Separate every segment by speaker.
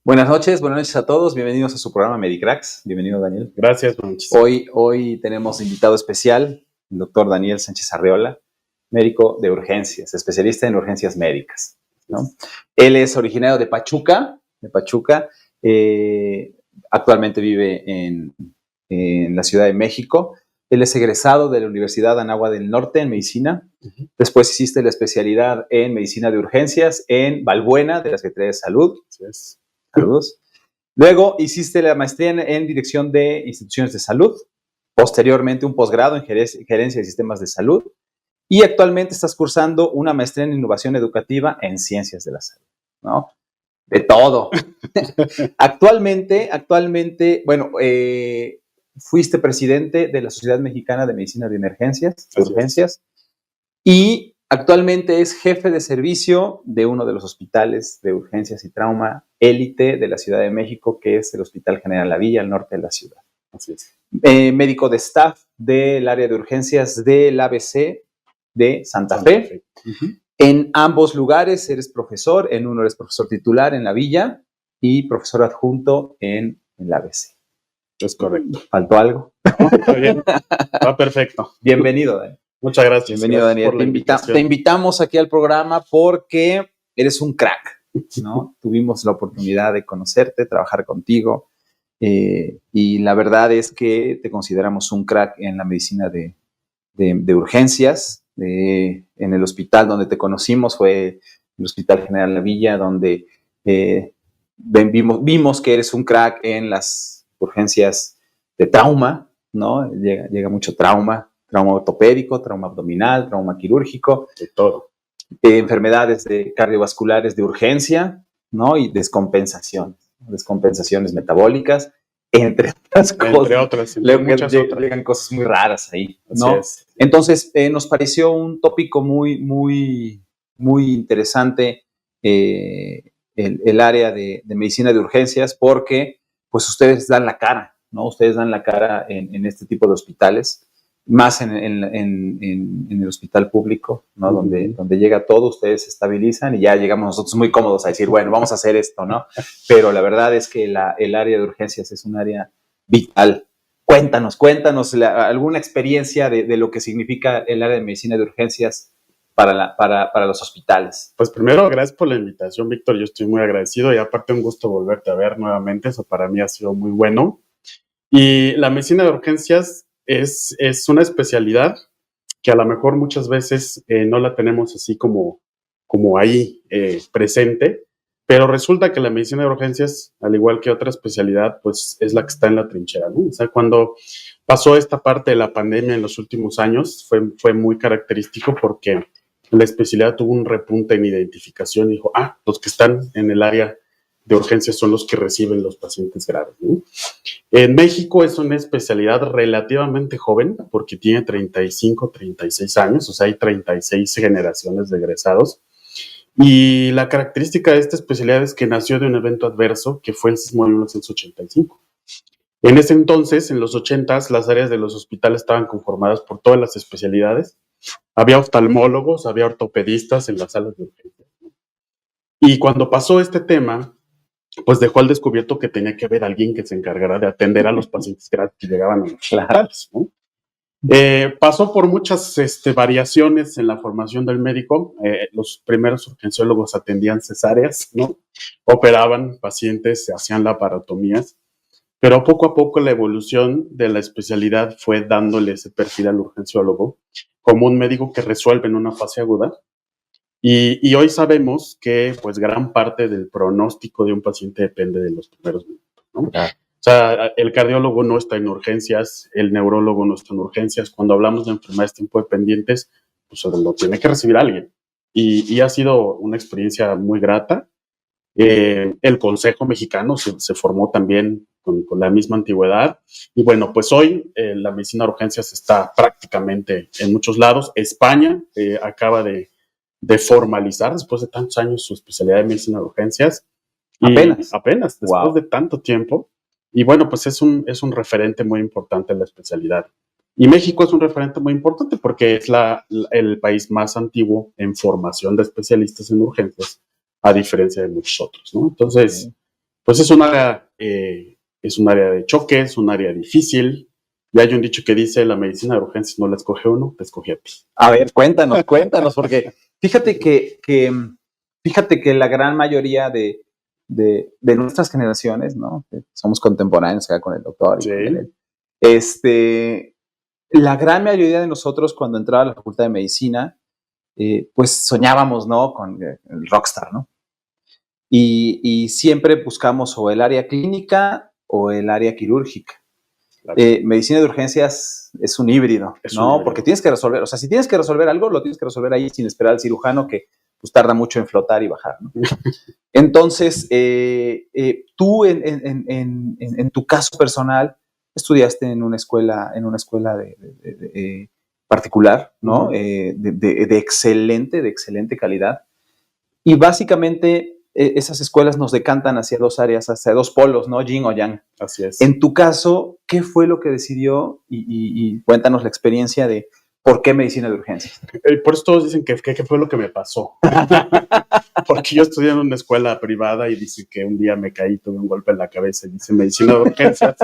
Speaker 1: Buenas noches a todos. Bienvenidos a su programa Medicracks. Bienvenido, Daniel.
Speaker 2: Gracias, Manchis.
Speaker 1: Hoy tenemos invitado especial, el doctor Daniel Sánchez Arreola, médico de urgencias, especialista en urgencias médicas, ¿no? Él es originario de Pachuca. Actualmente vive en la Ciudad de México. Él es egresado de la Universidad Anáhuac del Norte en medicina. Después hiciste la especialidad en medicina de urgencias en Balbuena de la Secretaría de Salud. Saludos. Luego hiciste la maestría en dirección de instituciones de salud. Posteriormente un posgrado en gerencia de sistemas de salud. Y actualmente estás cursando una maestría en innovación educativa en ciencias de la salud, ¿no? De todo. Actualmente, fuiste presidente de la Sociedad Mexicana de Medicina de Emergencias, de urgencias, y actualmente es jefe de servicio de uno de los hospitales de urgencias y trauma élite de la Ciudad de México, que es el Hospital General La Villa, al norte de la ciudad.
Speaker 2: Así es.
Speaker 1: Médico de staff del área de urgencias del ABC de Santa Fe. En ambos lugares eres profesor, en uno eres profesor titular en La Villa y profesor adjunto en el ABC.
Speaker 2: Es correcto.
Speaker 1: ¿Faltó algo?
Speaker 2: No, está bien. Va perfecto.
Speaker 1: Bienvenido, Daniel.
Speaker 2: Muchas gracias.
Speaker 1: Bienvenido,
Speaker 2: Gracias
Speaker 1: Daniel.
Speaker 2: por la
Speaker 1: Te invitamos aquí al programa porque eres un crack, ¿no? Tuvimos la oportunidad de conocerte, trabajar contigo, y la verdad es que te consideramos un crack en la medicina de urgencias. En el hospital donde te conocimos fue el Hospital General La Villa, donde vimos que eres un crack en las urgencias de trauma, ¿no? Llega mucho trauma ortopédico, trauma abdominal, trauma quirúrgico,
Speaker 2: de todo.
Speaker 1: Enfermedades cardiovasculares de urgencia, ¿no? Y descompensaciones metabólicas, entre otras cosas.
Speaker 2: Entre otras.
Speaker 1: Llegan cosas muy raras ahí, ¿no?
Speaker 2: Así es.
Speaker 1: Entonces, nos pareció un tópico muy interesante el área de medicina de urgencias, porque pues ustedes dan la cara, ¿no? Ustedes dan la cara en este tipo de hospitales, más en el hospital público, ¿no? Donde llega todo, ustedes se estabilizan y ya llegamos nosotros muy cómodos a decir, bueno, vamos a hacer esto, ¿no? Pero la verdad es que el área de urgencias es un área vital. Cuéntanos alguna experiencia de lo que significa el área de medicina de urgencias para los hospitales.
Speaker 2: Pues primero, gracias por la invitación, Víctor. Yo estoy muy agradecido y aparte un gusto volverte a ver nuevamente. Eso para mí ha sido muy bueno. Y la medicina de urgencias es una especialidad que a lo mejor muchas veces no la tenemos así como ahí presente, pero resulta que la medicina de urgencias, al igual que otra especialidad, pues es la que está en la trinchera, ¿no? O sea, cuando pasó esta parte de la pandemia en los últimos años, fue muy característico porque la especialidad tuvo un repunte en identificación y dijo, los que están en el área de urgencias son los que reciben los pacientes graves, ¿no? En México es una especialidad relativamente joven porque tiene 35, 36 años, o sea, hay 36 generaciones de egresados. Y la característica de esta especialidad es que nació de un evento adverso que fue el sismo de 1985. En ese entonces, en los 80s, las áreas de los hospitales estaban conformadas por todas las especialidades. Había oftalmólogos, había ortopedistas en las salas de urgencia. Y cuando pasó este tema, pues dejó al descubierto que tenía que haber alguien que se encargara de atender a los pacientes graves que llegaban a los hospitales, ¿no? Pasó por muchas variaciones en la formación del médico. Los primeros urgenciólogos atendían cesáreas, ¿no? Operaban pacientes, hacían laparotomías, pero poco a poco la evolución de la especialidad fue dándole ese perfil al urgenciólogo como un médico que resuelve en una fase aguda. Y hoy sabemos que pues gran parte del pronóstico de un paciente depende de los primeros minutos, ¿no?
Speaker 1: Claro.
Speaker 2: O sea, el cardiólogo no está en urgencias, el neurólogo no está en urgencias. Cuando hablamos de enfermedades tiempo dependientes, pues lo tiene que recibir alguien. Y ha sido una experiencia muy grata. El Consejo Mexicano se formó también con la misma antigüedad. Y bueno, pues hoy la medicina de urgencias está prácticamente en muchos lados. España acaba de formalizar después de tantos años su especialidad de medicina de urgencias. Apenas, después de tanto tiempo. Y bueno, pues es un referente muy importante en la especialidad. Y México es un referente muy importante porque es el país más antiguo en formación de especialistas en urgencias, a diferencia de muchos otros, ¿no? Entonces, pues es un área de choque, es un área difícil. Y hay un dicho que dice, la medicina de urgencias no la escoge uno, te escoge a ti.
Speaker 1: A ver, cuéntanos, porque fíjate fíjate que la gran mayoría de nuestras generaciones, ¿no? Que somos contemporáneos acá con el doctor y
Speaker 2: Sí.
Speaker 1: con la gran mayoría de nosotros cuando entraba a la facultad de medicina, pues soñábamos, ¿no? Con el rockstar, ¿no? Y siempre buscamos o el área clínica o el área quirúrgica.
Speaker 2: Claro.
Speaker 1: Medicina de urgencias es un híbrido, ¿no? Porque tienes que resolver, o sea, si tienes que resolver algo, lo tienes que resolver ahí sin esperar al cirujano que pues tarda mucho en flotar y bajar, ¿no? Entonces, tú en tu caso personal estudiaste en una escuela de particular, ¿no?
Speaker 2: Uh-huh.
Speaker 1: De excelente calidad. Y básicamente esas escuelas nos decantan hacia dos áreas, hacia dos polos, ¿no? Yin o Yang.
Speaker 2: Así es.
Speaker 1: En tu caso, ¿qué fue lo que decidió? Y cuéntanos la experiencia de por qué medicina de urgencias.
Speaker 2: Por eso todos dicen que fue lo que me pasó. Porque yo estudié en una escuela privada y dicen que un día me caí, tuve un golpe en la cabeza y dice medicina de urgencias.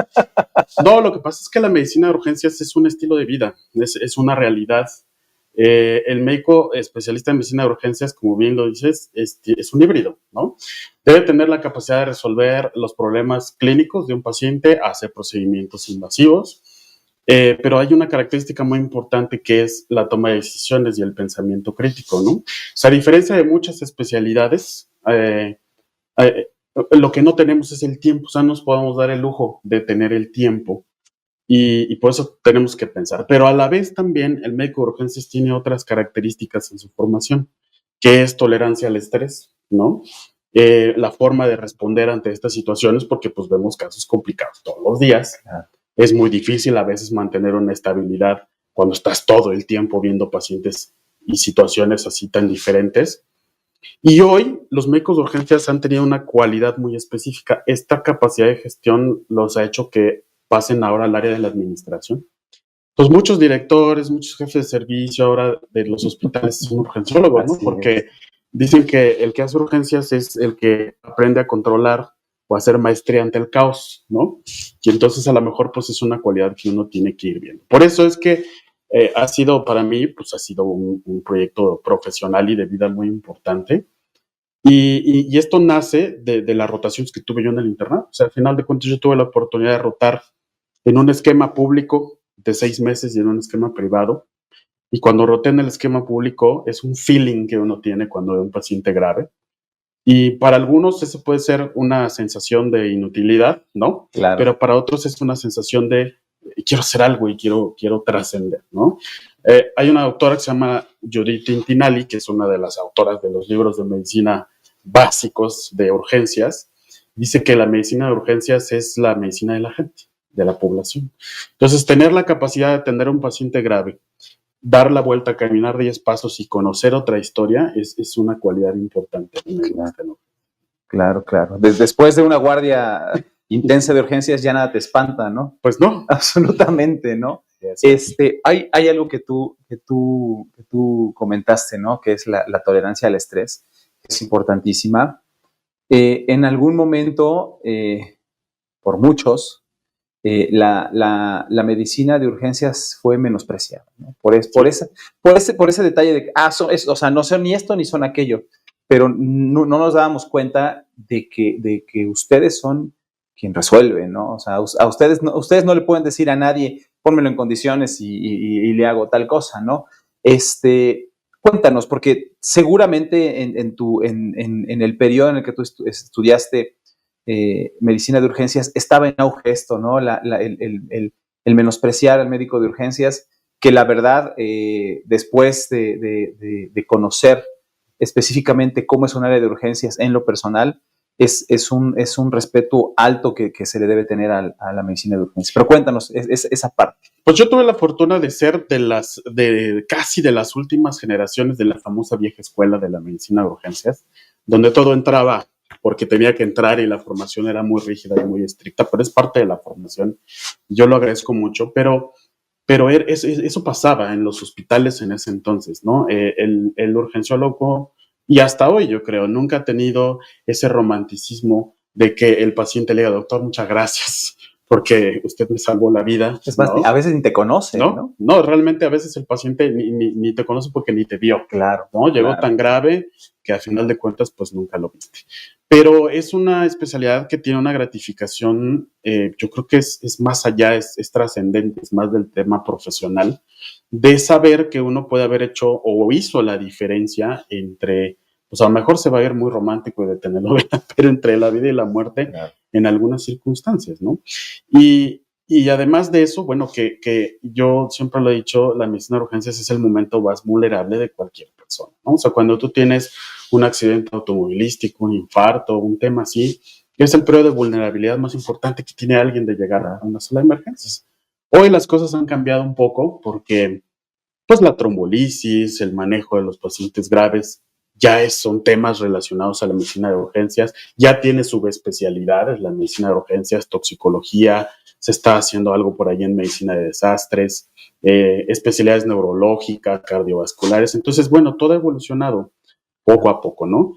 Speaker 2: No, lo que pasa es que la medicina de urgencias es un estilo de vida, es una realidad. El médico especialista en medicina de urgencias, como bien lo dices, es un híbrido, ¿no? Debe tener la capacidad de resolver los problemas clínicos de un paciente, hacer procedimientos invasivos, pero hay una característica muy importante que es la toma de decisiones y el pensamiento crítico, ¿no? O sea, a diferencia de muchas especialidades, lo que no tenemos es el tiempo, o sea, no nos podemos dar el lujo de tener el tiempo y por eso tenemos que pensar. Pero a la vez también el médico de urgencias tiene otras características en su formación, que es tolerancia al estrés, ¿no? La forma de responder ante estas situaciones, porque pues vemos casos complicados todos los días. Es muy difícil a veces mantener una estabilidad cuando estás todo el tiempo viendo pacientes y situaciones así tan diferentes. Y hoy los médicos de urgencias han tenido una cualidad muy específica. Esta capacidad de gestión los ha hecho que pasen ahora al área de la administración. Pues muchos directores, muchos jefes de servicio ahora de los hospitales son urgenciólogos, ¿no? Porque dicen que el que hace urgencias es el que aprende a controlar o hacer maestría ante el caos, ¿no? Y entonces a lo mejor pues es una cualidad que uno tiene que ir viendo. Por eso es que ha sido para mí, pues ha sido un proyecto profesional y de vida muy importante. Y esto nace de las rotaciones que tuve yo en el internado. O sea, al final de cuentas yo tuve la oportunidad de rotar en un esquema público de 6 meses y en un esquema privado. Y cuando roté en el esquema público es un feeling que uno tiene cuando ve un paciente grave. Y para algunos eso puede ser una sensación de inutilidad, ¿no?
Speaker 1: Claro.
Speaker 2: Pero para otros es una sensación de quiero hacer algo y quiero trascender, ¿no? Hay una doctora que se llama Judith Tintinali, que es una de las autoras de los libros de medicina básicos de urgencias. Dice que la medicina de urgencias es la medicina de la gente, de la población. Entonces, tener la capacidad de atender a un paciente grave, dar la vuelta, caminar 10 pasos y conocer otra historia es una cualidad importante.
Speaker 1: Claro. Después de una guardia intensa de urgencias ya nada te espanta, ¿no?
Speaker 2: Pues no.
Speaker 1: Absolutamente, ¿no? Hay algo que tú comentaste, ¿no? Que es la tolerancia al estrés, que es importantísima. En algún momento, por muchos, la medicina de urgencias fue menospreciada, ¿no? Por ese detalle de, o sea, no son ni esto ni son aquello, pero no nos dábamos cuenta de que ustedes son quien resuelve, ¿no? O sea, a ustedes no le pueden decir a nadie, pónmelo en condiciones y le hago tal cosa, ¿no? Cuéntanos, porque seguramente en el periodo en el que tú estudiaste medicina de urgencias, estaba en auge esto, ¿no? El menospreciar al médico de urgencias, que la verdad, después de conocer específicamente cómo es un área de urgencias en lo personal, es un respeto alto que se le debe tener a la medicina de urgencias. Pero cuéntanos esa parte.
Speaker 2: Pues yo tuve la fortuna de ser casi de las últimas generaciones de la famosa vieja escuela de la medicina de urgencias, donde todo entraba porque tenía que entrar y la formación era muy rígida y muy estricta, pero es parte de la formación. Yo lo agradezco mucho, pero pero eso pasaba en los hospitales en ese entonces, ¿no? El urgenciólogo, y hasta hoy yo creo, nunca ha tenido ese romanticismo de que el paciente le diga, doctor, muchas gracias, porque usted me salvó la vida.
Speaker 1: Es más,
Speaker 2: ¿no?
Speaker 1: a veces ni te conoce, ¿no?
Speaker 2: No, realmente a veces el paciente ni te conoce porque ni te vio.
Speaker 1: Claro.
Speaker 2: ¿No? Llegó
Speaker 1: claro.
Speaker 2: tan grave que al final de cuentas pues nunca lo viste. Pero es una especialidad que tiene una gratificación, yo creo que es más allá, es trascendente, es más del tema profesional, de saber que uno puede haber hecho o hizo la diferencia entre, pues a lo mejor se va a ver muy romántico y de telenovela, pero entre la vida y la muerte claro. En algunas circunstancias, ¿no? Y además de eso, bueno, que yo siempre lo he dicho, la medicina de urgencias es el momento más vulnerable de cualquier persona, ¿no? O sea, cuando tú tienes un accidente automovilístico, un infarto, un tema así, es el periodo de vulnerabilidad más importante que tiene alguien de llegar a una sala de emergencias. Hoy las cosas han cambiado un poco porque, pues, la trombolisis, el manejo de los pacientes graves, ya son temas relacionados a la medicina de urgencias, ya tiene subespecialidades, la medicina de urgencias, toxicología, se está haciendo algo por ahí en medicina de desastres, especialidades neurológicas, cardiovasculares. Entonces, bueno, todo ha evolucionado poco a poco, ¿no?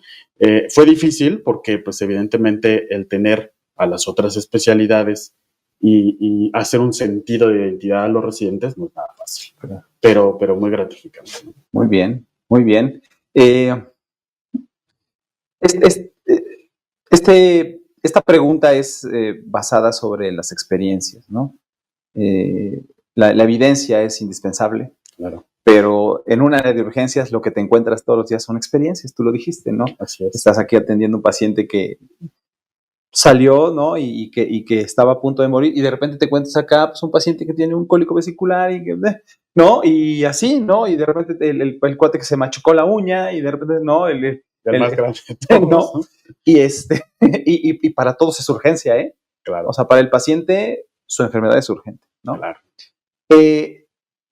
Speaker 2: Fue difícil porque, pues, evidentemente, el tener a las otras especialidades y hacer un sentido de identidad a los residentes no es nada fácil, pero muy gratificante, ¿no?
Speaker 1: Muy bien, muy bien. Esta pregunta es basada sobre las experiencias, ¿no? La evidencia es indispensable,
Speaker 2: claro.
Speaker 1: Pero en un área de urgencias lo que te encuentras todos los días son experiencias, tú lo dijiste, ¿no?
Speaker 2: Así es.
Speaker 1: Estás aquí atendiendo a un paciente que salió, ¿no? Y que estaba a punto de morir y de repente te encuentras acá, pues un paciente que tiene un cólico vesicular y que, ¿no? Y así, ¿no? Y de repente el cuate que se machucó la uña y de repente, ¿no? El
Speaker 2: más grande de todos,
Speaker 1: ¿no? Y para todos es urgencia, ¿eh?
Speaker 2: Claro.
Speaker 1: O sea, para el paciente su enfermedad es urgente, ¿no?
Speaker 2: Claro.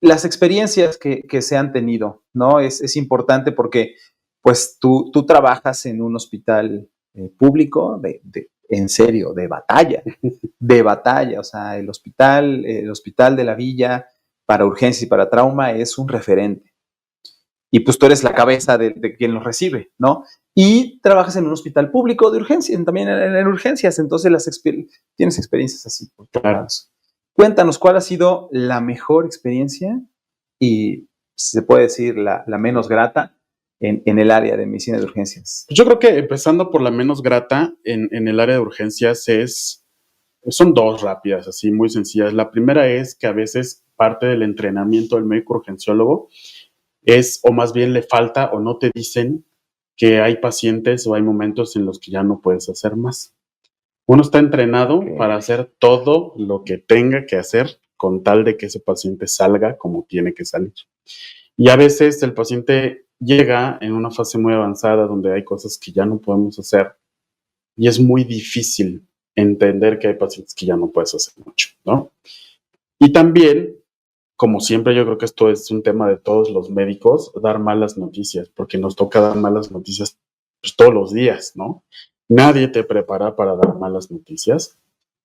Speaker 1: Las experiencias que se han tenido, ¿no? Es importante porque, pues, tú trabajas en un hospital público en serio, de batalla, o sea, el hospital de la Villa para urgencias y para trauma es un referente. Y pues tú eres la cabeza de quien los recibe, ¿no? Y trabajas en un hospital público de urgencias, también en urgencias, entonces tienes experiencias así.
Speaker 2: Claro.
Speaker 1: Cuéntanos, ¿cuál ha sido la mejor experiencia y, si se puede decir, la menos grata en el área de medicina de urgencias?
Speaker 2: Yo creo que empezando por la menos grata en el área de urgencias son dos rápidas, así muy sencillas. La primera es que a veces parte del entrenamiento del médico urgenciólogo es, o más bien le falta o no te dicen que hay pacientes o hay momentos en los que ya no puedes hacer más. Uno está entrenado para hacer todo lo que tenga que hacer con tal de que ese paciente salga como tiene que salir. Y a veces el paciente llega en una fase muy avanzada donde hay cosas que ya no podemos hacer y es muy difícil entender que hay pacientes que ya no puedes hacer mucho, ¿no? Y también, como siempre, yo creo que esto es un tema de todos los médicos, dar malas noticias, porque nos toca dar malas noticias pues, todos los días, ¿no? Nadie te prepara para dar malas noticias,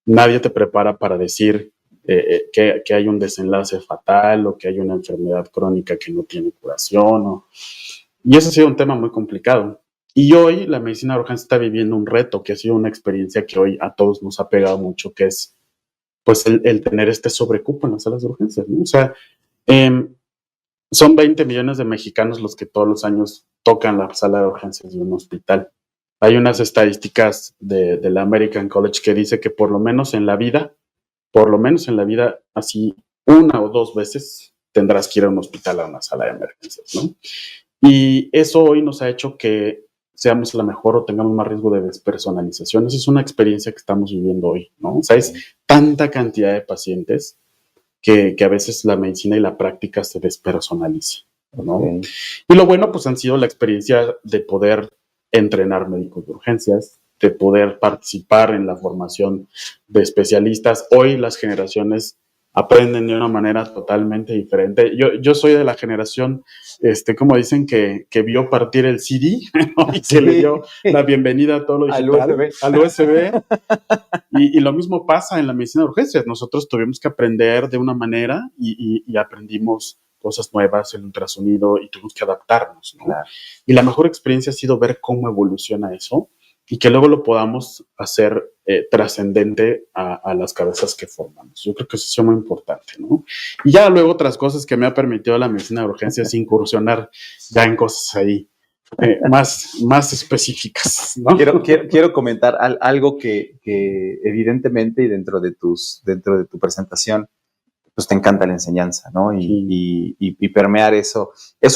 Speaker 2: nadie te prepara para decir que hay un desenlace fatal o que hay una enfermedad crónica que no tiene curación. Y eso ha sido un tema muy complicado. Y hoy la medicina de urgencia está viviendo un reto que ha sido una experiencia que hoy a todos nos ha pegado mucho, que es pues el tener este sobrecupo en las salas de urgencias, ¿no? O sea, son 20 millones de mexicanos los que todos los años tocan la sala de urgencias de un hospital. Hay unas estadísticas de la American College que dice que por lo menos en la vida, así una o dos veces tendrás que ir a un hospital, a una sala de emergencias, ¿no? Y eso hoy nos ha hecho que seamos la mejor o tengamos más riesgo de despersonalización. Esa es una experiencia que estamos viviendo hoy, ¿no? O sea, es tanta cantidad de pacientes que a veces la medicina y la práctica se despersonaliza, ¿no? Okay. Y lo bueno, pues han sido la experiencia de poder entrenar médicos de urgencias, de poder participar en la formación de especialistas. Hoy las generaciones aprenden de una manera totalmente diferente. Yo soy de la generación, como dicen, que vio partir el CD, ¿no? Y se le dio la bienvenida a todo lo digital, al USB. Y lo mismo pasa en la medicina de urgencias. Nosotros tuvimos que aprender de una manera y aprendimos cosas nuevas, el ultrasonido, y tuvimos que adaptarnos, ¿no? Claro. Y la mejor experiencia ha sido ver cómo evoluciona eso y que luego lo podamos hacer trascendente a las cabezas que formamos. Yo creo que eso es muy importante, ¿no? Y ya luego otras cosas que me ha permitido la medicina de urgencias incursionar ya en cosas ahí más específicas, ¿no?
Speaker 1: Quiero comentar algo que evidentemente y dentro de tu presentación, pues te encanta la enseñanza, ¿no? Y permear eso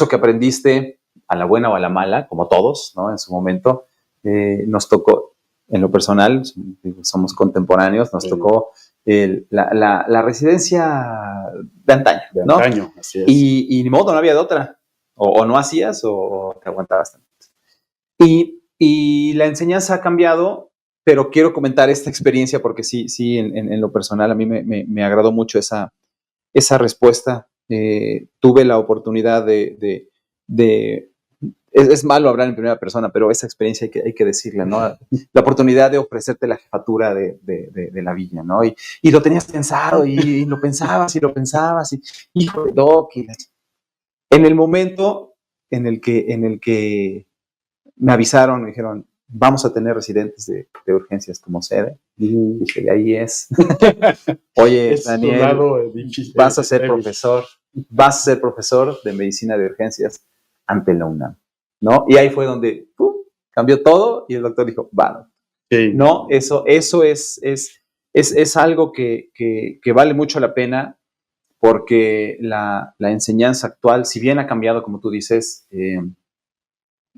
Speaker 1: que aprendiste a la buena o a la mala, como todos, ¿no? En su momento, nos tocó, en lo personal, somos contemporáneos, nos tocó la residencia de antaño, ¿no?
Speaker 2: De antaño, así es.
Speaker 1: Y ni modo, no había de otra. O no hacías o te aguantabas tanto. Y la enseñanza ha cambiado, pero quiero comentar esta experiencia porque sí, en lo personal a mí me agradó mucho esa respuesta. Tuve la oportunidad es malo hablar en primera persona, pero esa experiencia hay que decirla, ¿no? La oportunidad de ofrecerte la jefatura de la villa, ¿no? Y lo tenías pensado y lo pensabas y hijo de doc. En el momento en el que me avisaron, me dijeron, vamos a tener residentes de urgencias como sede. Dije, ahí es. Oye, es Daniel, vas a ser profesor de medicina de urgencias ante la UNAM, ¿no? Y ahí fue donde cambió todo y el doctor dijo, va, sí. No, eso es algo que vale mucho la pena porque la enseñanza actual, si bien ha cambiado, como tú dices,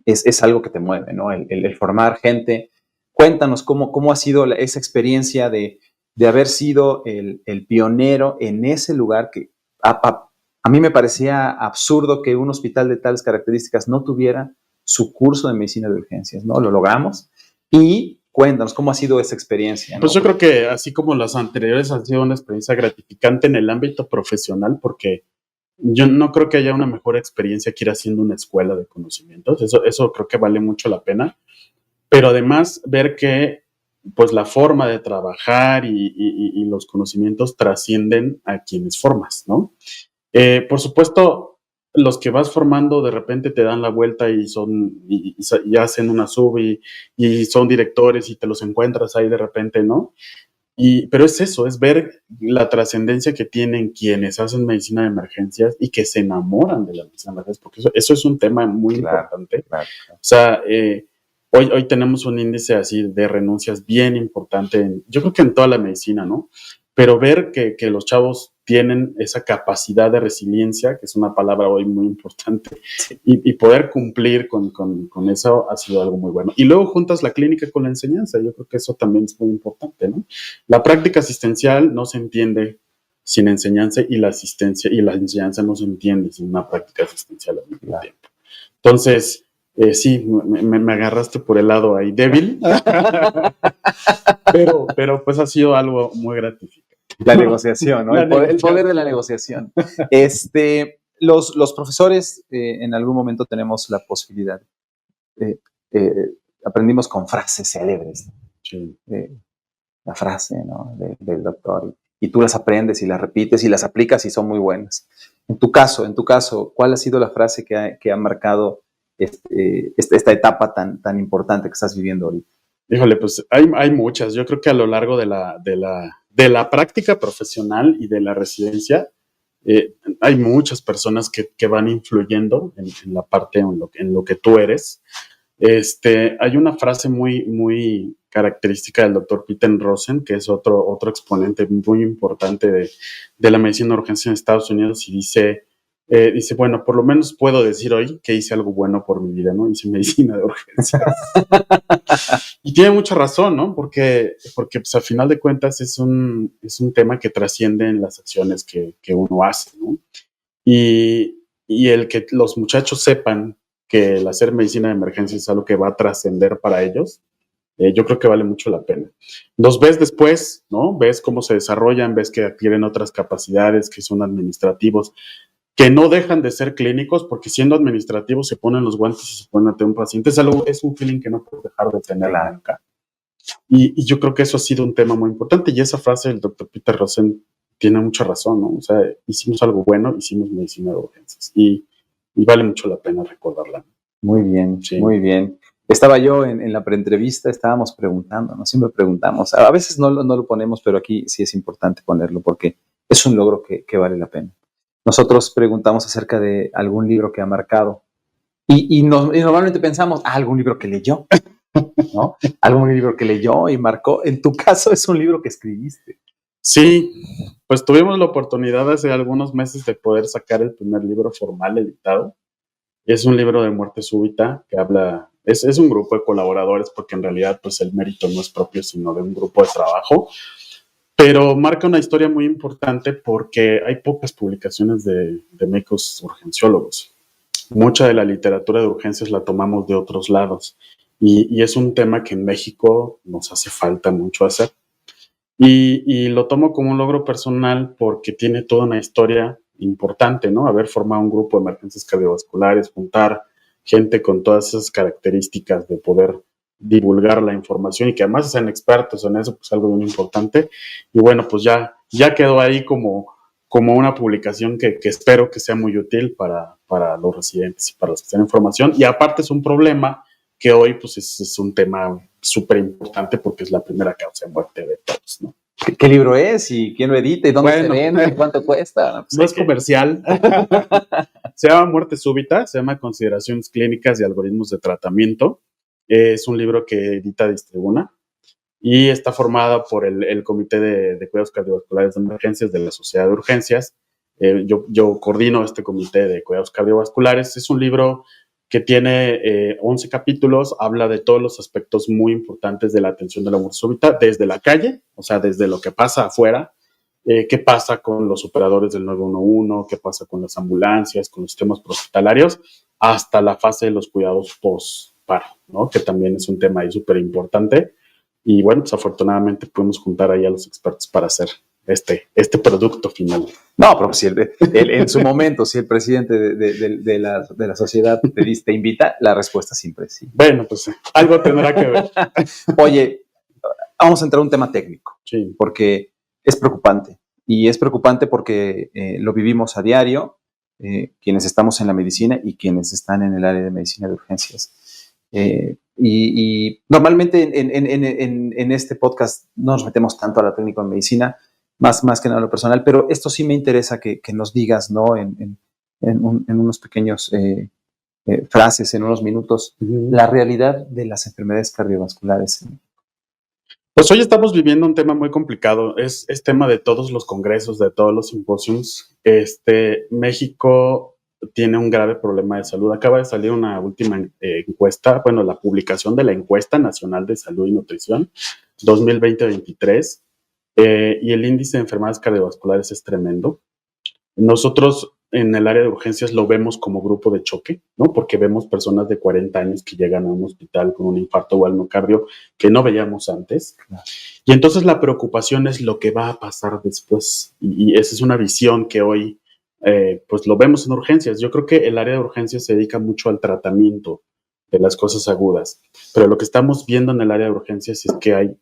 Speaker 1: es algo que te mueve, ¿no? El formar gente. Cuéntanos cómo ha sido esa experiencia de haber sido el pionero en ese lugar que a mí me parecía absurdo que un hospital de tales características no tuviera su curso de medicina de urgencias, ¿no? Lo logramos. Y cuéntanos cómo ha sido esa experiencia, ¿no?
Speaker 2: Pues yo creo que así como las anteriores han sido una experiencia gratificante en el ámbito profesional, porque yo no creo que haya una mejor experiencia que ir haciendo una escuela de conocimientos. Eso creo que vale mucho la pena. Pero además ver que pues la forma de trabajar y los conocimientos trascienden a quienes formas, ¿no? Por supuesto, los que vas formando de repente te dan la vuelta y hacen una sub y son directores y te los encuentras ahí de repente, ¿no? Pero es eso, es ver la trascendencia que tienen quienes hacen medicina de emergencias y que se enamoran de la medicina de emergencias, porque eso es un tema muy importante. Claro. O sea, hoy tenemos un índice así de renuncias bien importante, yo creo que en toda la medicina, ¿no? Pero ver que los chavos tienen esa capacidad de resiliencia, que es una palabra hoy muy importante, y poder cumplir con eso ha sido algo muy bueno. Y luego juntas la clínica con la enseñanza, yo creo que eso también es muy importante, ¿no? La práctica asistencial no se entiende sin enseñanza y la enseñanza no se entiende sin una práctica asistencial al mismo tiempo. Entonces, sí, me agarraste por el lado ahí débil, pero pues ha sido algo muy gratificante.
Speaker 1: La negociación, ¿no? El poder de la negociación. Los profesores en algún momento tenemos la posibilidad, aprendimos con frases célebres, sí. La frase, ¿no? del doctor, y tú las aprendes y las repites y las aplicas y son muy buenas. En tu caso, ¿cuál ha sido la frase que ha marcado esta etapa tan importante que estás viviendo ahorita?
Speaker 2: Híjole, pues hay muchas. Yo creo que a lo largo de la práctica profesional y de la residencia, hay muchas personas que van influyendo en la parte, en lo que tú eres. Hay una frase muy, muy característica del doctor Peter Rosen, que es otro exponente muy importante de la medicina de urgencia en Estados Unidos, y dice, bueno, por lo menos puedo decir hoy que hice algo bueno por mi vida, ¿no? Hice medicina de urgencias. Y tiene mucha razón, ¿no? Porque pues, al final de cuentas es un tema que trasciende en las acciones que uno hace, ¿no? Y el que los muchachos sepan que el hacer medicina de emergencia es algo que va a trascender para ellos, Yo creo que vale mucho la pena. Los ves después, ¿no? Ves cómo se desarrollan, ves que adquieren otras capacidades, que son administrativos, que no dejan de ser clínicos, porque siendo administrativos se ponen los guantes y se ponen ante un paciente. Es un feeling que no puedes dejar de tener nunca. Y yo creo que eso ha sido un tema muy importante. Y esa frase del doctor Peter Rosen tiene mucha razón, ¿no? O sea, hicimos algo bueno, hicimos medicina de urgencias. Y vale mucho la pena recordarla.
Speaker 1: Muy bien, sí. Muy bien. Estaba yo en la preentrevista, estábamos preguntando, ¿no? Siempre preguntamos. A veces no lo ponemos, pero aquí sí es importante ponerlo porque es un logro que vale la pena. Nosotros preguntamos acerca de algún libro que ha marcado y normalmente pensamos, algún libro que leyó, ¿no? Algún libro que leyó y marcó. En tu caso es un libro que escribiste.
Speaker 2: Sí, pues tuvimos la oportunidad hace algunos meses de poder sacar el primer libro formal editado. Es un libro de muerte súbita que habla, es un grupo de colaboradores porque en realidad pues el mérito no es propio sino de un grupo de trabajo, pero marca una historia muy importante porque hay pocas publicaciones de médicos urgenciólogos. Mucha de la literatura de urgencias la tomamos de otros lados y es un tema que en México nos hace falta mucho hacer. Y lo tomo como un logro personal porque tiene toda una historia importante, ¿no? Haber formado un grupo de emergencias cardiovasculares, juntar gente con todas esas características de poder divulgar la información y que además sean expertos en eso, pues algo bien importante. Y bueno, pues ya quedó ahí como una publicación que espero que sea muy útil para los residentes y para los que estén en formación. Y aparte es un problema que hoy pues es un tema súper importante porque es la primera causa de muerte de todos, ¿no?
Speaker 1: ¿Qué libro es? ¿Y quién lo edita? ¿Y dónde se vende? ¿Cuánto cuesta?
Speaker 2: No es comercial. Se llama Muerte Súbita, se llama Consideraciones Clínicas y Algoritmos de Tratamiento. Es un libro que edita Distribuna y está formado por el Comité de Cuidados Cardiovasculares de Emergencias de la Sociedad de Urgencias. Yo coordino este Comité de Cuidados Cardiovasculares. Es un libro que tiene 11 capítulos, habla de todos los aspectos muy importantes de la atención de la muerte súbita, desde la calle, o sea, desde lo que pasa afuera, qué pasa con los operadores del 911, qué pasa con las ambulancias, con los sistemas hospitalarios, hasta la fase de los cuidados post-paro, ¿no? Que también es un tema ahí súper importante. Y bueno, pues afortunadamente podemos juntar ahí a los expertos para hacer este producto final.
Speaker 1: No, pero si en su momento, si el presidente de la sociedad te invita, la respuesta siempre es sí.
Speaker 2: Bueno, pues algo tendrá que ver.
Speaker 1: Oye, vamos a entrar a un tema técnico,
Speaker 2: sí,
Speaker 1: porque es preocupante. Y es preocupante porque lo vivimos a diario, quienes estamos en la medicina y quienes están en el área de medicina de urgencias. Y normalmente en este podcast no nos metemos tanto a la técnica en medicina, más que nada a lo personal, pero esto sí me interesa que nos digas, ¿no? En unos pequeños frases, en unos minutos, la realidad de las enfermedades cardiovasculares.
Speaker 2: Pues hoy estamos viviendo un tema muy complicado, es tema de todos los congresos, de todos los simposios. México tiene un grave problema de salud. Acaba de salir una última encuesta, bueno, la publicación de la Encuesta Nacional de Salud y Nutrición 2020-23. Y el índice de enfermedades cardiovasculares es tremendo. Nosotros en el área de urgencias lo vemos como grupo de choque, ¿no? Porque vemos personas de 40 años que llegan a un hospital con un infarto o al miocardio que no veíamos antes. Claro. Y entonces la preocupación es lo que va a pasar después. Y esa es una visión que hoy pues lo vemos en urgencias. Yo creo que el área de urgencias se dedica mucho al tratamiento de las cosas agudas. Pero lo que estamos viendo en el área de urgencias es que hay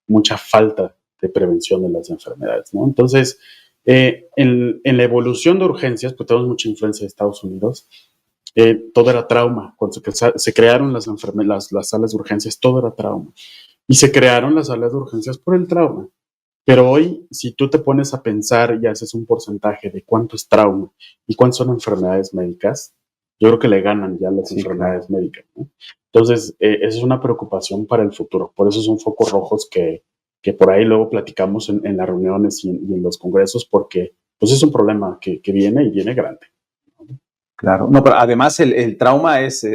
Speaker 2: mucha falta de prevención de las enfermedades, ¿no? Entonces, en la evolución de urgencias, pues tenemos mucha influencia de Estados Unidos, todo era trauma. Cuando se crearon las salas de urgencias, todo era trauma. Y se crearon las salas de urgencias por el trauma. Pero hoy, si tú te pones a pensar y haces un porcentaje de cuánto es trauma y cuántas son enfermedades médicas, yo creo que le ganan ya las enfermedades médicas, ¿no? Entonces, esa es una preocupación para el futuro. Por eso son focos rojos que por ahí luego platicamos en las reuniones y en los congresos, porque pues es un problema que viene y viene grande.
Speaker 1: Claro, no, pero además el trauma es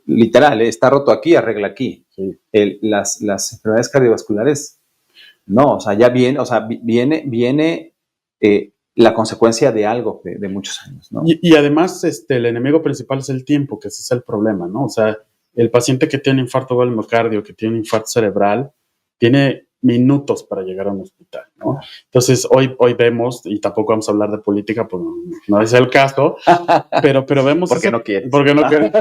Speaker 1: literal, está roto aquí, arregla aquí.
Speaker 2: Sí.
Speaker 1: Las enfermedades cardiovasculares, no, o sea, ya viene, o sea, viene la consecuencia de algo de muchos años, ¿no?
Speaker 2: Y además, el enemigo principal es el tiempo, que ese es el problema, ¿no? O sea, El paciente que tiene infarto del miocardio, que tiene un infarto cerebral, tiene minutos para llegar a un hospital, ¿no? Entonces, hoy vemos, y tampoco vamos a hablar de política, pues no es el caso, pero vemos...
Speaker 1: Porque no quieres.
Speaker 2: Porque no quieres.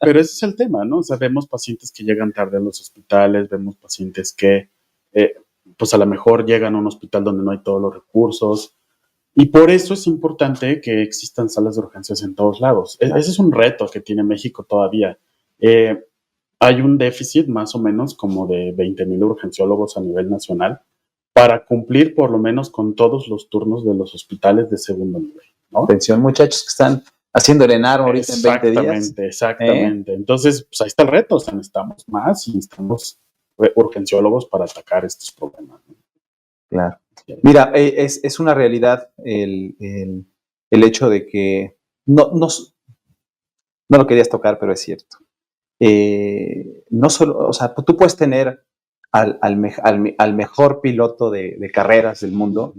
Speaker 2: Pero ese es el tema, ¿no? O sea, vemos pacientes que llegan tarde a los hospitales, vemos pacientes que, pues a lo mejor llegan a un hospital donde no hay todos los recursos, y por eso es importante que existan salas de urgencias en todos lados. Ese es un reto que tiene México todavía. Hay un déficit más o menos como de 20,000 urgenciólogos a nivel nacional para cumplir por lo menos con todos los turnos de los hospitales de segundo nivel, ¿no?
Speaker 1: Atención, muchachos que están haciendo el ENARM ahorita en 20 días.
Speaker 2: Exactamente. Entonces, pues ahí está el reto. O sea, necesitamos más y necesitamos urgenciólogos para atacar estos problemas, ¿no?
Speaker 1: Claro. Mira, es una realidad el hecho de que no lo querías tocar, pero es cierto. No solo, o sea, tú puedes tener al mejor piloto de carreras del mundo,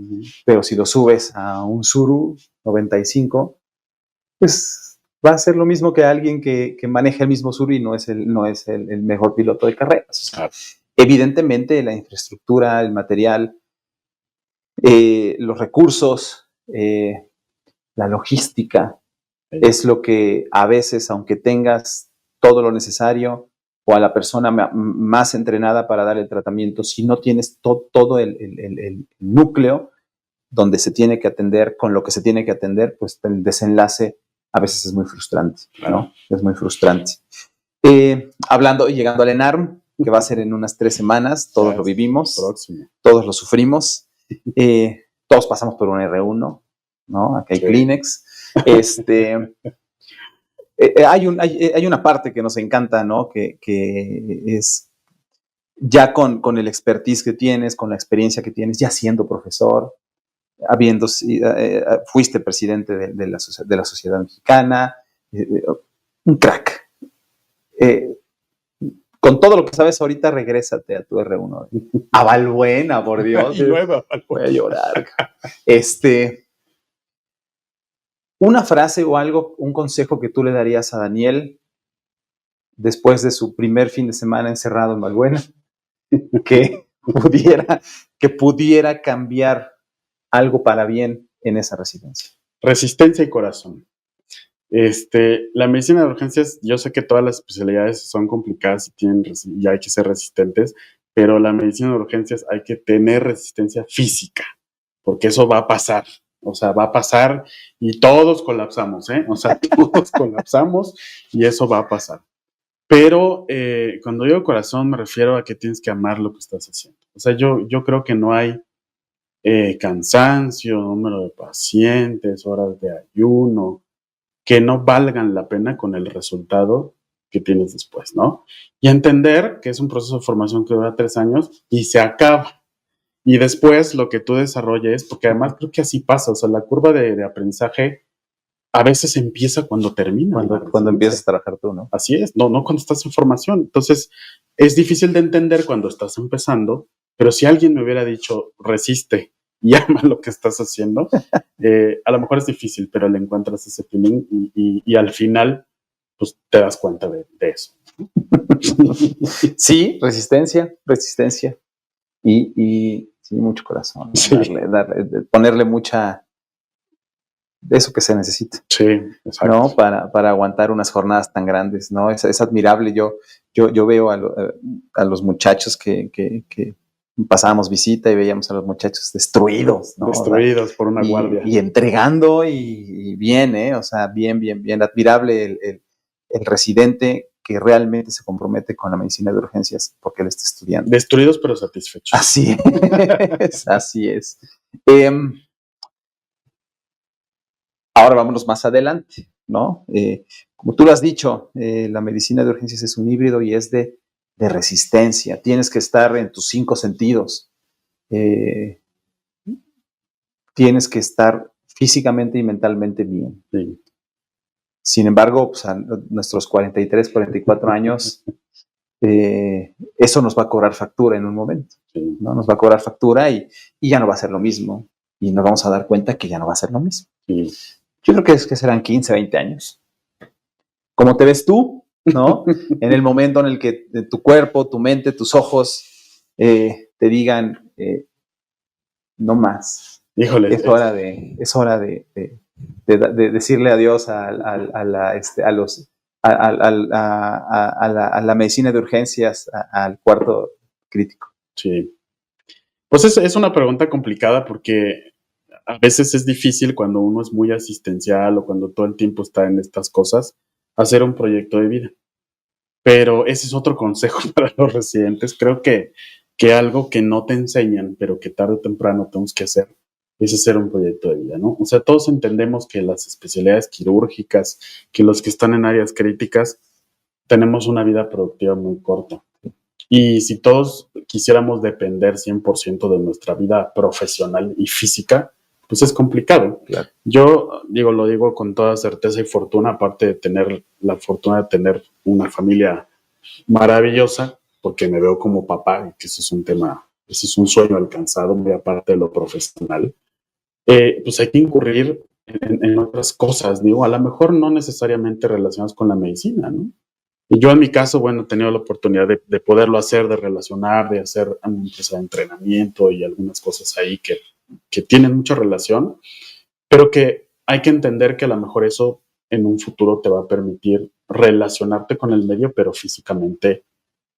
Speaker 1: pero si lo subes a un Tsuru 95, pues va a ser lo mismo que alguien que maneja el mismo Tsuru y no es el mejor piloto de carreras. O sea, evidentemente la infraestructura, el material, los recursos, la logística, es lo que a veces, aunque tengas todo lo necesario o a la persona más entrenada para dar el tratamiento, si no tienes todo el núcleo donde se tiene que atender, con lo que se tiene que atender, pues el desenlace a veces es muy frustrante, ¿no? Es muy frustrante. Hablando y llegando al ENARM, que va a ser en unas 3 semanas, todos lo vivimos, todos lo sufrimos, todos pasamos por un R1, ¿no? Aquí hay Kleenex. Hay una parte que nos encanta, ¿no? Que es ya con el expertise que tienes, con la experiencia que tienes, ya siendo profesor, fuiste presidente de la Sociedad Mexicana, un crack. Con todo lo que sabes ahorita, regrésate a tu R1. A Balbuena, por Dios. Voy a llorar. Una frase o algo, un consejo que tú le darías a Daniel después de su primer fin de semana encerrado en Balbuena, que pudiera cambiar algo para bien en esa residencia.
Speaker 2: Resistencia y corazón. La medicina de urgencias, yo sé que todas las especialidades son complicadas y hay que ser resistentes, pero la medicina de urgencias hay que tener resistencia física, porque eso va a pasar. O sea, va a pasar y todos colapsamos, ¿eh? O sea, todos colapsamos y eso va a pasar. Pero cuando digo corazón me refiero a que tienes que amar lo que estás haciendo. O sea, yo creo que no hay cansancio, número de pacientes, horas de ayuno, que no valgan la pena con el resultado que tienes después, ¿no? Y entender que es un proceso de formación que dura 3 años y se acaba. Y después lo que tú desarrolles, porque además creo que así pasa, o sea, la curva de aprendizaje a veces empieza cuando termina.
Speaker 1: Cuando empiezas a trabajar tú, ¿no?
Speaker 2: Así es, no cuando estás en formación. Entonces, es difícil de entender cuando estás empezando, pero si alguien me hubiera dicho, resiste y ama lo que estás haciendo, a lo mejor es difícil, pero le encuentras ese feeling y al final, pues te das cuenta de eso.
Speaker 1: Sí, resistencia y sí, mucho corazón, ¿no?
Speaker 2: Sí.
Speaker 1: Ponerle mucha de eso que se necesita.
Speaker 2: Sí, exacto.
Speaker 1: ¿No? Para aguantar unas jornadas tan grandes, ¿no? Es admirable. Yo veo a los muchachos que pasábamos visita y veíamos a los muchachos destruidos, ¿no?
Speaker 2: Destruidos por una guardia.
Speaker 1: Y entregando y bien, ¿eh? O sea, bien. Admirable el residente que realmente se compromete con la medicina de urgencias porque él está estudiando.
Speaker 2: Destruidos pero satisfechos.
Speaker 1: Así es. Ahora vámonos más adelante, ¿no? Como tú lo has dicho, la medicina de urgencias es un híbrido y es de resistencia. Tienes que estar en tus 5 sentidos. Tienes que estar físicamente y mentalmente bien.
Speaker 2: Sí.
Speaker 1: Sin embargo, pues a nuestros 43, 44 años, eso nos va a cobrar factura en un momento,
Speaker 2: Sí.
Speaker 1: ¿no? Nos va a cobrar factura y ya no va a ser lo mismo. Y nos vamos a dar cuenta que ya no va a ser lo mismo.
Speaker 2: Sí.
Speaker 1: Yo creo que serán 15, 20 años. ¿Cómo te ves tú? ¿no? En el momento en el que tu cuerpo, tu mente, tus ojos te digan, no más.
Speaker 2: Híjole,
Speaker 1: Es hora de decirle adiós a la medicina de urgencias, al cuarto crítico.
Speaker 2: sí. Pues es una pregunta complicada porque a veces es difícil cuando uno es muy asistencial o cuando todo el tiempo está en estas cosas, hacer un proyecto de vida. Pero ese es otro consejo para los residentes. Creo que algo que no te enseñan, pero que tarde o temprano tenemos que hacer, es hacer un proyecto de vida, ¿no? O sea, todos entendemos que las especialidades quirúrgicas, que los que están en áreas críticas, tenemos una vida productiva muy corta. Y si todos quisiéramos depender 100% de nuestra vida profesional y física, pues es complicado.
Speaker 1: Claro.
Speaker 2: Yo lo digo con toda certeza y fortuna, aparte de tener la fortuna de tener una familia maravillosa, porque me veo como papá, que eso es un tema, ese es un sueño alcanzado, muy aparte de lo profesional, pues hay que incurrir en otras cosas, digo, a lo mejor no necesariamente relacionadas con la medicina, ¿no? Y yo en mi caso, bueno, he tenido la oportunidad de poderlo hacer, de relacionar, de hacer una empresa de entrenamiento y algunas cosas ahí que tienen mucha relación, pero que hay que entender que a lo mejor eso en un futuro te va a permitir relacionarte con el medio, pero físicamente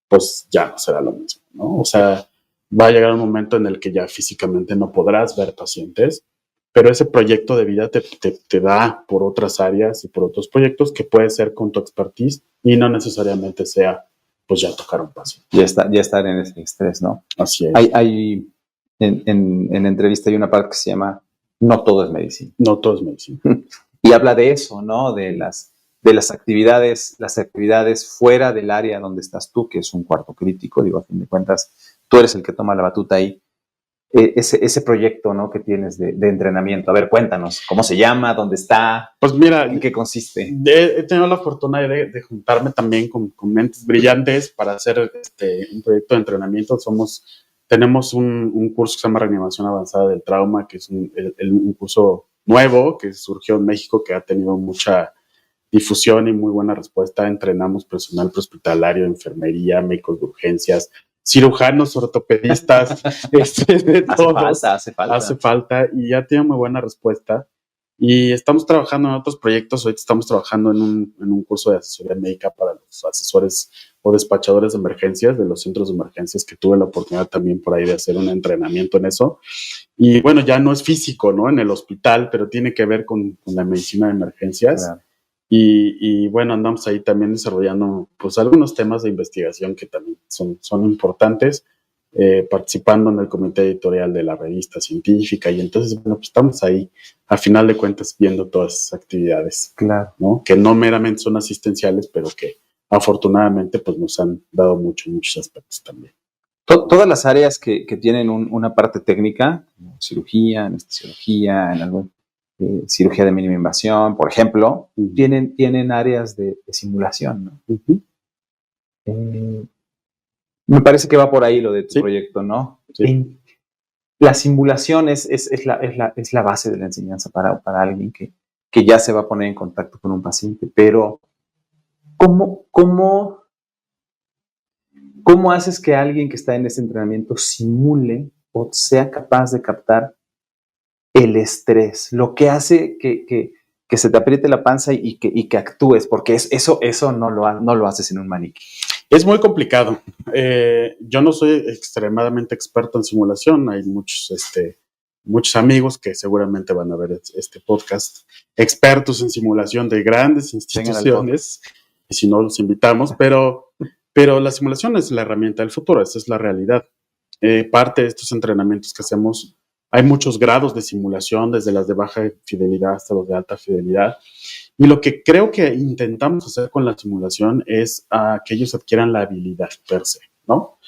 Speaker 2: pues ya no será lo mismo, ¿no? O sea, va a llegar un momento en el que ya físicamente no podrás ver pacientes, pero ese proyecto de vida te da por otras áreas y por otros proyectos que puede ser con tu expertise y no necesariamente sea, pues ya tocar un paciente.
Speaker 1: Ya estar en ese estrés, ¿no?
Speaker 2: Así es.
Speaker 1: Hay en entrevista hay una parte que se llama No todo es medicina.
Speaker 2: No todo es medicina.
Speaker 1: Y habla de eso, ¿no? De las actividades fuera del área donde estás tú, que es un cuarto crítico, digo, a fin de cuentas, tú eres el que toma la batuta ahí. Ese proyecto, ¿no? Que tienes de entrenamiento. A ver, cuéntanos, ¿cómo se llama? ¿Dónde está?
Speaker 2: Pues mira,
Speaker 1: ¿en qué consiste?
Speaker 2: He tenido la fortuna de juntarme también con mentes brillantes para hacer un proyecto de entrenamiento. Tenemos un curso que se llama Reanimación Avanzada del Trauma, que es un curso nuevo que surgió en México, que ha tenido mucha difusión y muy buena respuesta. Entrenamos personal prehospitalario, enfermería, médicos de urgencias, cirujanos, ortopedistas, de todos. Hace falta y ya tiene muy buena respuesta. Y estamos trabajando en otros proyectos. Ahorita estamos trabajando en un curso de asesoría médica para los asesores o despachadores de emergencias de los centros de emergencias, que tuve la oportunidad también por ahí de hacer un entrenamiento en eso. Y bueno, ya no es físico, ¿no? En el hospital, pero tiene que ver con la medicina de emergencias. Claro. Y bueno, andamos ahí también desarrollando pues algunos temas de investigación que también son importantes, participando en el comité editorial de la revista científica, y entonces, bueno, pues estamos ahí, a final de cuentas, viendo todas esas actividades,
Speaker 1: claro,
Speaker 2: ¿no? Que no meramente son asistenciales, pero que afortunadamente pues nos han dado muchos aspectos también.
Speaker 1: Todas las áreas que tienen una parte técnica, como cirugía, anestesiología, en algún cirugía de mínima invasión, por ejemplo, tienen áreas de simulación, ¿no? Me parece que va por ahí lo de tu proyecto, ¿no?
Speaker 2: Sí.
Speaker 1: La simulación es la base de la enseñanza para alguien que ya se va a poner en contacto con un paciente, pero ¿cómo haces que alguien que está en ese entrenamiento simule o sea capaz de captar el estrés, lo que hace que se te apriete la panza y que actúes? Porque eso no lo haces en un maniquí.
Speaker 2: Es muy complicado. Yo no soy extremadamente experto en simulación. Hay muchos amigos que seguramente van a ver este podcast, expertos en simulación de grandes instituciones, y si no, los invitamos, pero la simulación es la herramienta del futuro, esa es la realidad. Parte de estos entrenamientos que hacemos, hay muchos grados de simulación, desde las de baja fidelidad hasta los de alta fidelidad. Y lo que creo que intentamos hacer con la simulación es que ellos adquieran la habilidad per se, ¿no?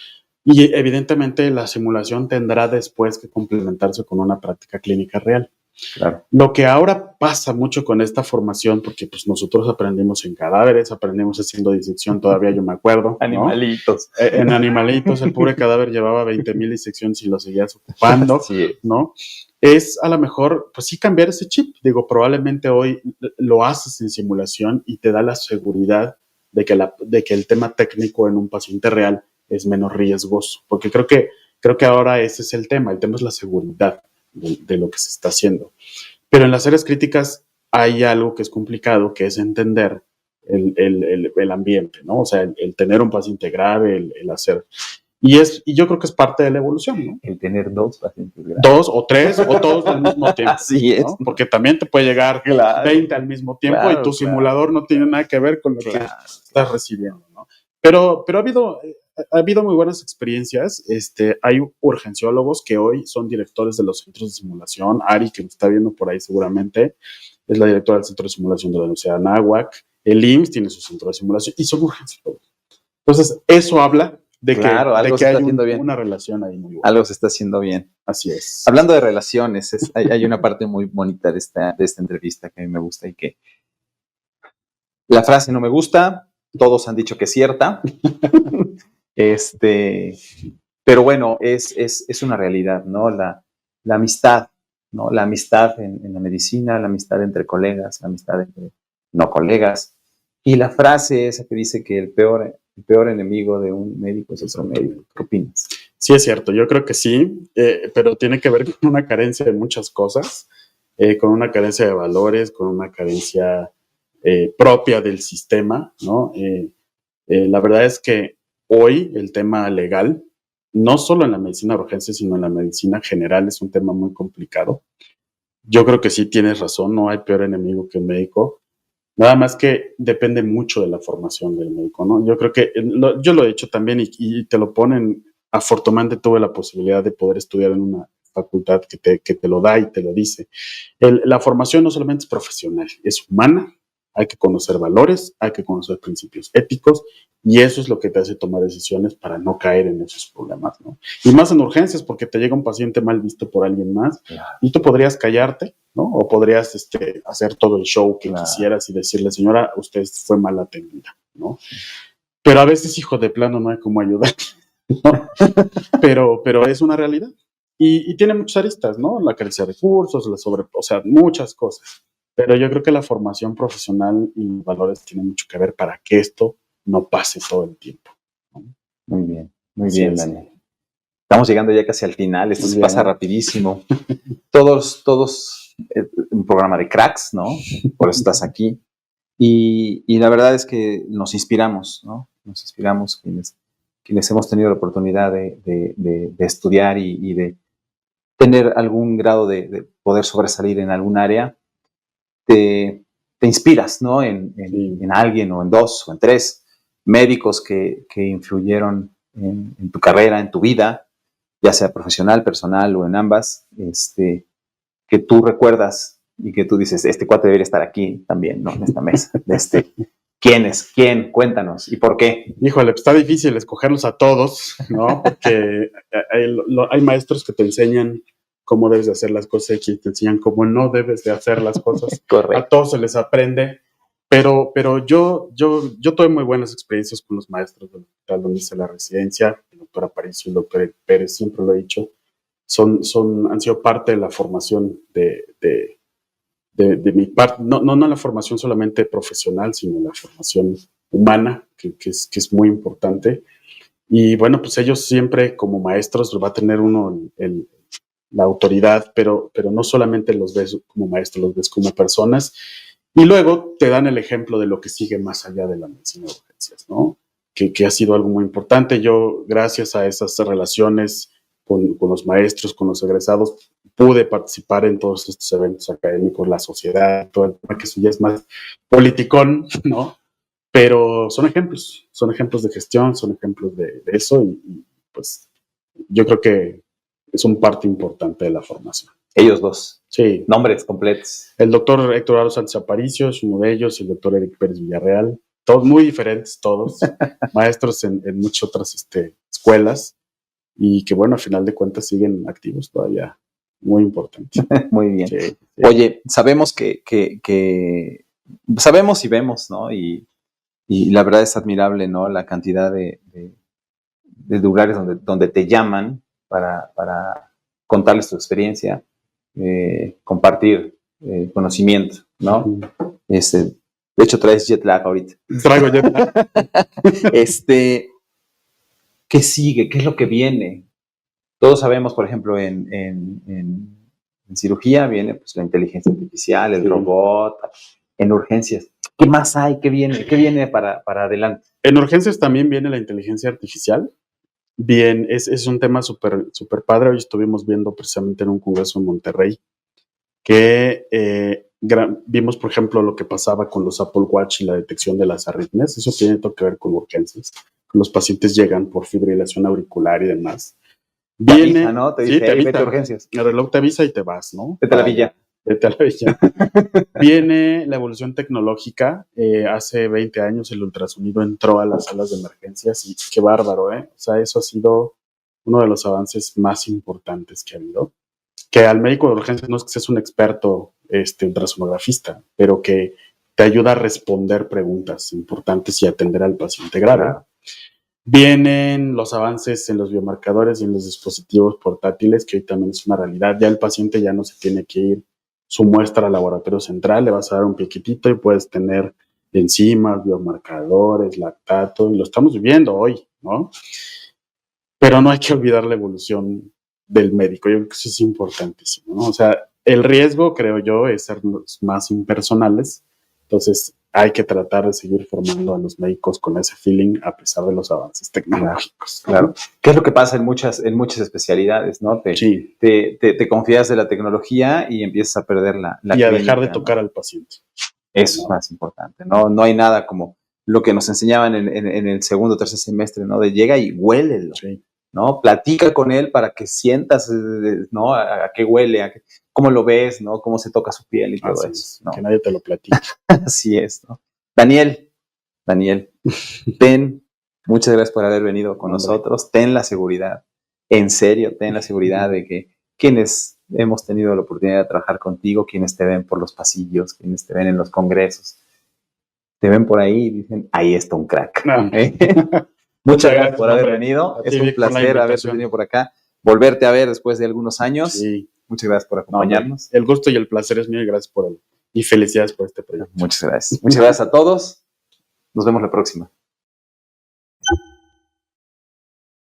Speaker 2: Y evidentemente la simulación tendrá después que complementarse con una práctica clínica real.
Speaker 1: Claro.
Speaker 2: Lo que ahora pasa mucho con esta formación, porque pues nosotros aprendimos en cadáveres, aprendimos haciendo disección, todavía yo me acuerdo, ¿no?
Speaker 1: Animalitos.
Speaker 2: En animalitos, el pobre cadáver llevaba 20,000 disecciones y lo seguías ocupando,
Speaker 1: sí,
Speaker 2: ¿no? Es a lo mejor, pues sí, cambiar ese chip. Digo, probablemente hoy lo haces en simulación y te da la seguridad de que el tema técnico en un paciente real es menos riesgoso, porque creo que ahora ese es el tema es la seguridad de lo que se está haciendo. Pero en las áreas críticas hay algo que es complicado, que es entender el ambiente, ¿no? O sea, el tener un paciente grave, el hacer... Y yo creo que es parte de la evolución, ¿no?
Speaker 1: El tener 2 pacientes graves.
Speaker 2: 2 o 3 o todos al mismo tiempo.
Speaker 1: Así es.
Speaker 2: ¿No? Porque también te puede llegar 20 al mismo tiempo y tu simulador no tiene nada que ver con lo que estás recibiendo, ¿no? Pero ha habido muy buenas experiencias. Hay urgenciólogos que hoy son directores de los centros de simulación. Ari, que lo está viendo por ahí seguramente, es la directora del centro de simulación de la Universidad de Anáhuac. El IMSS tiene su centro de simulación y son urgenciólogos. Entonces, eso habla de que hay una relación ahí muy buena.
Speaker 1: Algo se está haciendo bien.
Speaker 2: Así es.
Speaker 1: Hablando de relaciones, hay una parte muy bonita de esta entrevista que a mí me gusta y que la frase no me gusta, todos han dicho que es cierta, pero bueno, es una realidad, ¿no? La amistad, ¿no? La amistad en la medicina, la amistad entre colegas, la amistad entre no colegas. Y la frase esa que dice que el peor enemigo de un médico es otro médico. ¿Qué opinas?
Speaker 2: Sí, es cierto, yo creo que sí, pero tiene que ver con una carencia de muchas cosas, con una carencia de valores, con una carencia propia del sistema, ¿no? La verdad es que hoy el tema legal, no solo en la medicina de urgencia, sino en la medicina general, es un tema muy complicado. Yo creo que sí tienes razón, no hay peor enemigo que un médico. Nada más que depende mucho de la formación del médico, ¿no? Yo creo que, yo lo he dicho también y te lo ponen, afortunadamente tuve la posibilidad de poder estudiar en una facultad que te lo da y te lo dice. La formación no solamente es profesional, es humana, hay que conocer valores, hay que conocer principios éticos y eso es lo que te hace tomar decisiones para no caer en esos problemas, ¿no? Y más en urgencias porque te llega un paciente mal visto por alguien más y tú podrías callarte, ¿no? O podrías hacer todo el show que quisieras y decirle, señora, usted fue mal atendida, ¿no? Pero a veces, hijo de plano, no hay cómo ayudar, ¿no? Pero es una realidad. Y tiene muchas aristas, ¿no? La carencia de recursos, o sea, muchas cosas. Pero yo creo que la formación profesional y valores tienen mucho que ver para que esto no pase todo el tiempo, ¿no?
Speaker 1: Muy bien, Daniel. Estamos llegando ya casi al final, esto se pasa rapidísimo. Todos, un programa de cracks, ¿no? Por eso estás aquí. Y la verdad es que nos inspiramos, ¿no? Nos inspiramos quienes hemos tenido la oportunidad de estudiar y de tener algún grado de poder sobresalir en algún área. Te inspiras, ¿no? En alguien o en 2 o en 3 médicos que influyeron en tu carrera, en tu vida, ya sea profesional, personal o en ambas, que tú recuerdas y que tú dices, este cuate debería estar aquí también, ¿no? En esta mesa. ¿Quién es? ¿Quién? Cuéntanos. ¿Y por qué?
Speaker 2: Híjole, está difícil escogerlos a todos, ¿no? Porque hay maestros que te enseñan cómo debes de hacer las cosas y te enseñan cómo no debes de hacer las cosas.
Speaker 1: Correcto.
Speaker 2: A todos se les aprende, pero yo tuve muy buenas experiencias con los maestros del hospital donde hice la residencia, el doctor Aparicio y el doctor Pérez, siempre lo he dicho, han sido parte de la formación de mi parte, no la formación solamente profesional, sino la formación humana, que es muy importante. Y bueno, pues ellos siempre como maestros va a tener uno la autoridad, pero no solamente los ves como maestros, los ves como personas. Y luego te dan el ejemplo de lo que sigue más allá de la medicina de urgencias, ¿no? Que ha sido algo muy importante. Yo, gracias a esas relaciones con los maestros, con los egresados, pude participar en todos estos eventos académicos, la sociedad, todo el tema, que eso ya es más politicón, ¿no? Pero son ejemplos de gestión, son ejemplos de eso y pues yo creo que son parte importante de la formación.
Speaker 1: Ellos 2.
Speaker 2: Sí.
Speaker 1: Nombres completos.
Speaker 2: El doctor Héctor Aro Sánchez Aparicio es uno de ellos, el doctor Eric Pérez Villarreal, todos muy diferentes, todos, maestros en muchas otras escuelas y que bueno, a final de cuentas siguen activos todavía. Muy importante.
Speaker 1: Muy bien.
Speaker 2: Sí.
Speaker 1: Oye, sabemos que sabemos y vemos, ¿no? Y la verdad es admirable, ¿no? La cantidad de lugares donde te llaman para contarles tu experiencia, compartir conocimiento, ¿no? De hecho, traes jet lag ahorita.
Speaker 2: Traigo jet lag.
Speaker 1: ¿Qué sigue? ¿Qué es lo que viene? Todos sabemos, por ejemplo, en cirugía viene pues, la inteligencia artificial, el robot, en urgencias. ¿Qué más hay? ¿Qué viene? ¿Qué viene para adelante?
Speaker 2: En urgencias también viene la inteligencia artificial. Bien, es un tema súper padre. Hoy estuvimos viendo precisamente en un congreso en Monterrey que vimos, por ejemplo, lo que pasaba con los Apple Watch y la detección de las arritmias. Eso tiene todo que ver con urgencias. Los pacientes llegan por fibrilación auricular y demás.
Speaker 1: Viene, te avisa, ¿no? Te dice,
Speaker 2: te avisa.
Speaker 1: Vete a urgencias.
Speaker 2: El reloj te avisa y te vas, ¿no?
Speaker 1: Vete a la villa.
Speaker 2: Vete a la villa. Viene la evolución tecnológica. Hace 20 años el ultrasonido entró a las salas de emergencias y qué bárbaro, ¿eh? O sea, eso ha sido uno de los avances más importantes que ha habido. Que al médico de urgencias no es que seas un experto ultrasonografista, pero que te ayuda a responder preguntas importantes y atender al paciente grave. Claro. Vienen los avances en los biomarcadores y en los dispositivos portátiles, que hoy también es una realidad. Ya el paciente ya no se tiene que ir su muestra al laboratorio central, le vas a dar un piquitito y puedes tener enzimas, biomarcadores, lactato, y lo estamos viviendo hoy, ¿no? Pero no hay que olvidar la evolución del médico. Yo creo que eso es importantísimo, ¿no? O sea, el riesgo, creo yo, es ser más impersonales. Entonces, hay que tratar de seguir formando a los médicos con ese feeling a pesar de los avances tecnológicos.
Speaker 1: Claro. ¿Qué es lo que pasa en muchas especialidades, no? Te confías de la tecnología y empiezas a perder la
Speaker 2: y a dejar de tocar al paciente.
Speaker 1: Eso es más importante, ¿no? No hay nada como lo que nos enseñaban en el segundo o tercer semestre, ¿no? De llega y huélelo, ¿no? Platica con él para que sientas, ¿no? A qué huele, cómo lo ves, ¿no? Cómo se toca su piel y todo eso, ¿no?
Speaker 2: Que nadie te lo platique.
Speaker 1: Así es, ¿no? Daniel, muchas gracias por haber venido con nosotros. Ten la seguridad, en serio, ten la seguridad de que quienes hemos tenido la oportunidad de trabajar contigo, quienes te ven por los pasillos, quienes te ven en los congresos, te ven por ahí y dicen, ahí está un crack.
Speaker 2: No.
Speaker 1: Muchas gracias por haber venido. Es un placer haberte venido por acá, volverte a ver después de algunos años.
Speaker 2: Sí.
Speaker 1: Muchas gracias por acompañarnos.
Speaker 2: El gusto y el placer es mío y gracias y felicidades por este proyecto.
Speaker 1: Muchas gracias. Muchas gracias a todos. Nos vemos la próxima.